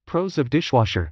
Pros of dishwasher.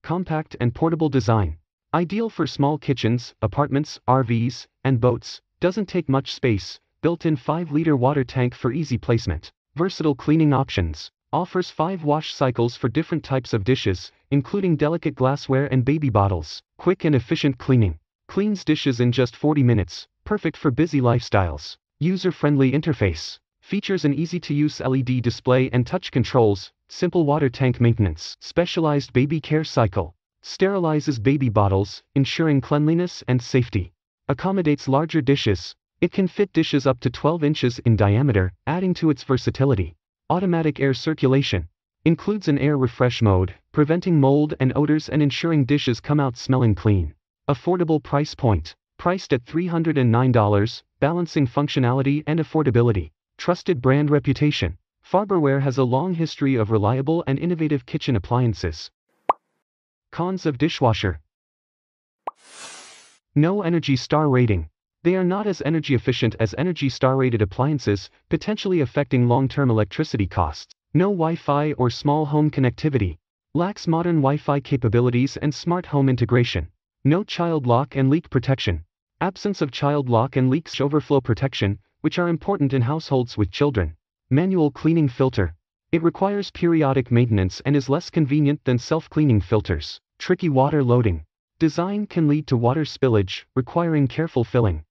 Compact and portable design. Ideal for small kitchens, apartments, RVs, and boats. Doesn't take much space. Built-in 5-liter water tank for easy placement. Versatile cleaning options. Offers 5 wash cycles for different types of dishes, including delicate glassware and baby bottles. Quick and efficient cleaning. Cleans dishes in just 40 minutes. Perfect for busy lifestyles. User-friendly interface. Features an easy-to-use LED display and touch controls. Simple water tank maintenance. Specialized baby care cycle. Sterilizes baby bottles, ensuring cleanliness and safety. Accommodates larger dishes. It can fit dishes up to 12 inches in diameter, adding to its versatility. Automatic air circulation. Includes an air refresh mode, preventing mold and odors and ensuring dishes come out smelling clean. Affordable price point. Priced at $309, balancing functionality and affordability. Trusted brand reputation. Farberware has a long history of reliable and innovative kitchen appliances. Cons of dishwasher. No Energy Star rating. They are not as energy efficient as Energy Star rated appliances, potentially affecting long-term electricity costs. No Wi-Fi or small home connectivity. Lacks modern Wi-Fi capabilities and smart home integration. No child lock and leak protection. Absence of child lock and leak overflow protection, which are important in households with children. Manual cleaning filter. It requires periodic maintenance and is less convenient than self-cleaning filters. Tricky water loading. Design can lead to water spillage, requiring careful filling.